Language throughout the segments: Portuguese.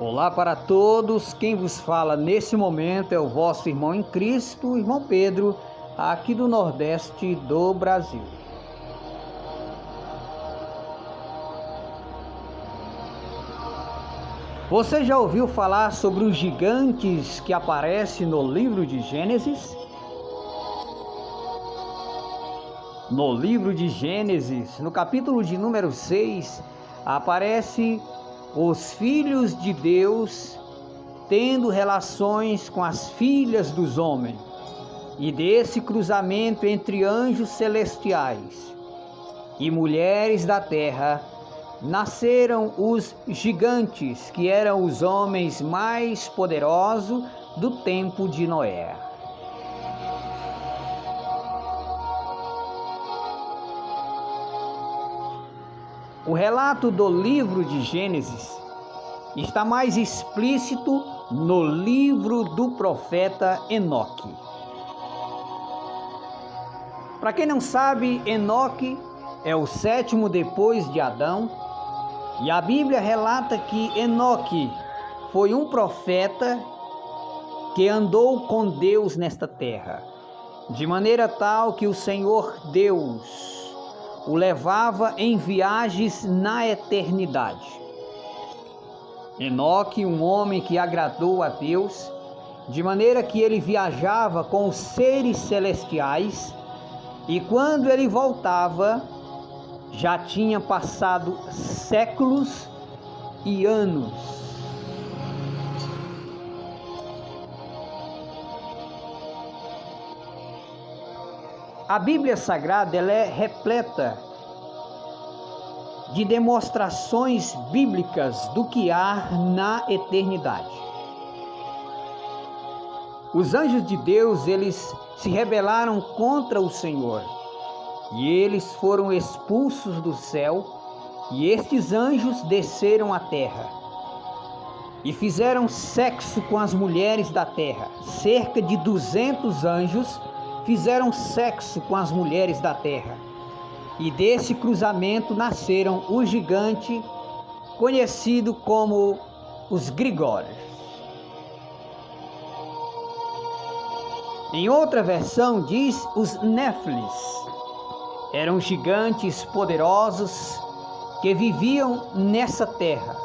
Olá para todos, quem vos fala nesse momento é o vosso irmão em Cristo, irmão Pedro, aqui do Nordeste do Brasil. Você já ouviu falar sobre os gigantes que aparecem no livro de Gênesis? No livro de Gênesis, no capítulo de número 6, aparece os filhos de Deus tendo relações com as filhas dos homens, e desse cruzamento entre anjos celestiais e mulheres da terra, nasceram os gigantes, que eram os homens mais poderosos do tempo de Noé. O relato do livro de Gênesis está mais explícito no livro do profeta Enoque. Para quem não sabe, Enoque é o sétimo depois de Adão, e a Bíblia relata que Enoque foi um profeta que andou com Deus nesta terra, de maneira tal que o Senhor Deus o levava em viagens na eternidade. Enoque, um homem que agradou a Deus, de maneira que ele viajava com os seres celestiais, e quando ele voltava, já tinha passado séculos e anos. A Bíblia Sagrada ela é repleta de demonstrações bíblicas do que há na eternidade. Os anjos de Deus, eles se rebelaram contra o Senhor, e eles foram expulsos do céu, e estes anjos desceram à terra e fizeram sexo com as mulheres da terra. Cerca de 200 anjos fizeram sexo com as mulheres da terra, e desse cruzamento nasceram o gigante conhecido como os Grigórios. Em outra versão diz os Néfilis. Eram gigantes poderosos que viviam nessa terra.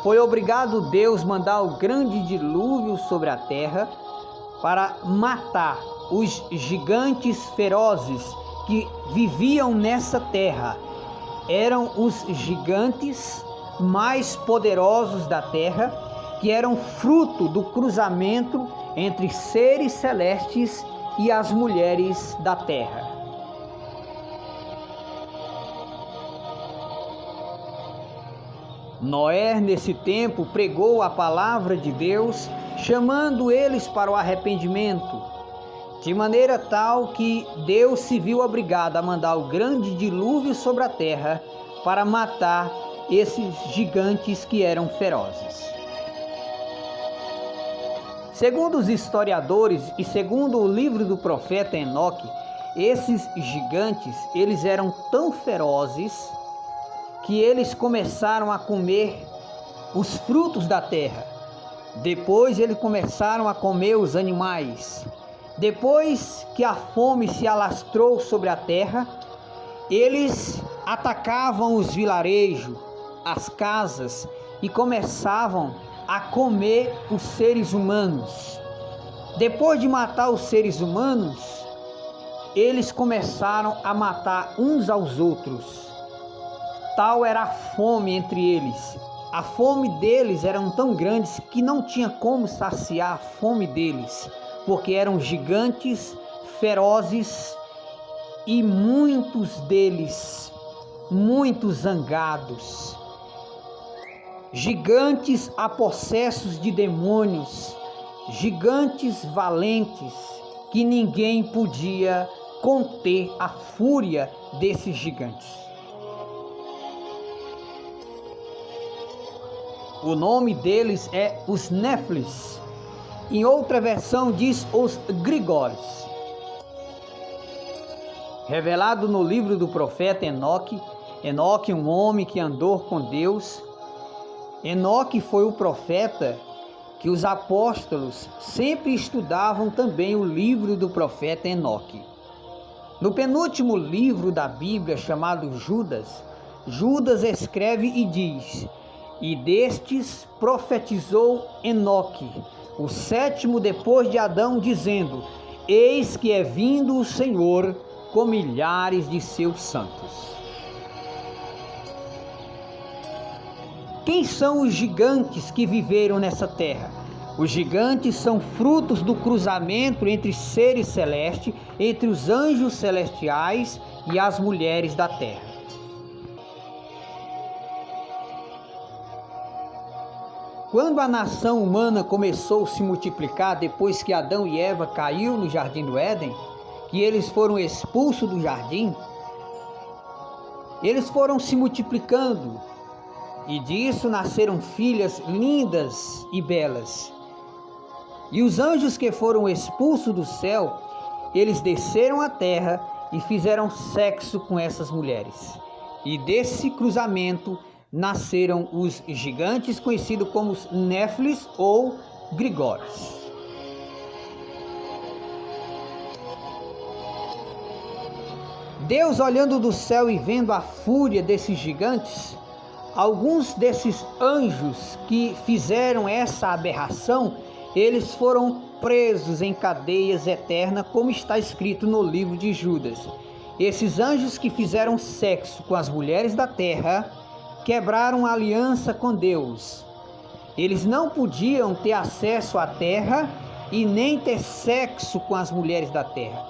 Foi obrigado Deus mandar o grande dilúvio sobre a terra para matar os gigantes ferozes que viviam nessa terra. Eram os gigantes mais poderosos da terra, que eram fruto do cruzamento entre seres celestes e as mulheres da terra. Noé, nesse tempo, pregou a palavra de Deus, chamando eles para o arrependimento, de maneira tal que Deus se viu obrigado a mandar o grande dilúvio sobre a terra para matar esses gigantes que eram ferozes. Segundo os historiadores e segundo o livro do profeta Enoque, esses gigantes, eles eram tão ferozes que eles começaram a comer os frutos da terra. Depois eles começaram a comer os animais. Depois que a fome se alastrou sobre a terra, eles atacavam os vilarejos, as casas, e começavam a comer os seres humanos. Depois de matar os seres humanos, eles começaram a matar uns aos outros. Tal era a fome entre eles. A fome deles era tão grande que não tinha como saciar a fome deles, porque eram gigantes ferozes e muitos deles muito zangados. Gigantes possessos de demônios, gigantes valentes, que ninguém podia conter a fúria desses gigantes. O nome deles é os Néfilis. Em outra versão diz os Grigórios. Revelado no livro do profeta Enoque, um homem que andou com Deus, Enoque foi o profeta que os apóstolos sempre estudavam também o livro do profeta Enoque. No penúltimo livro da Bíblia, chamado Judas, Judas escreve e diz: "E destes profetizou Enoque, o sétimo depois de Adão, dizendo: Eis que é vindo o Senhor com milhares de seus santos." Quem são os gigantes que viveram nessa terra? Os gigantes são frutos do cruzamento entre seres celestes, entre os anjos celestiais e as mulheres da terra. Quando a nação humana começou a se multiplicar depois que Adão e Eva caiu no jardim do Éden, que eles foram expulsos do jardim, eles foram se multiplicando, e disso nasceram filhas lindas e belas. E os anjos que foram expulsos do céu, eles desceram à terra e fizeram sexo com essas mulheres. E desse cruzamento nasceram os gigantes, conhecidos como os Néfilis ou Grigores. Deus, olhando do céu e vendo a fúria desses gigantes, alguns desses anjos que fizeram essa aberração, eles foram presos em cadeias eternas, como está escrito no livro de Judas. Esses anjos que fizeram sexo com as mulheres da terra quebraram a aliança com Deus. Eles não podiam ter acesso à terra e nem ter sexo com as mulheres da terra.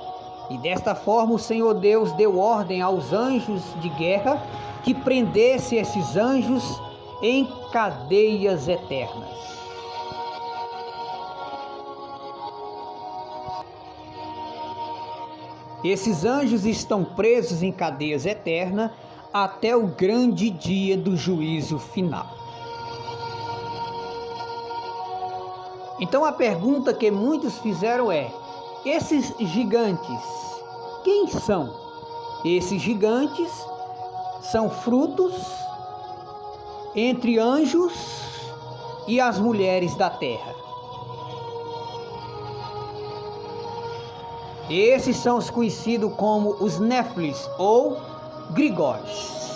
E desta forma o Senhor Deus deu ordem aos anjos de guerra que prendesse esses anjos em cadeias eternas. Esses anjos estão presos em cadeias eternas até o grande dia do juízo final. Então a pergunta que muitos fizeram é: esses gigantes, quem são? Esses gigantes são frutos entre anjos e as mulheres da terra. Esses são os conhecidos como os Néfilis ou Grigores.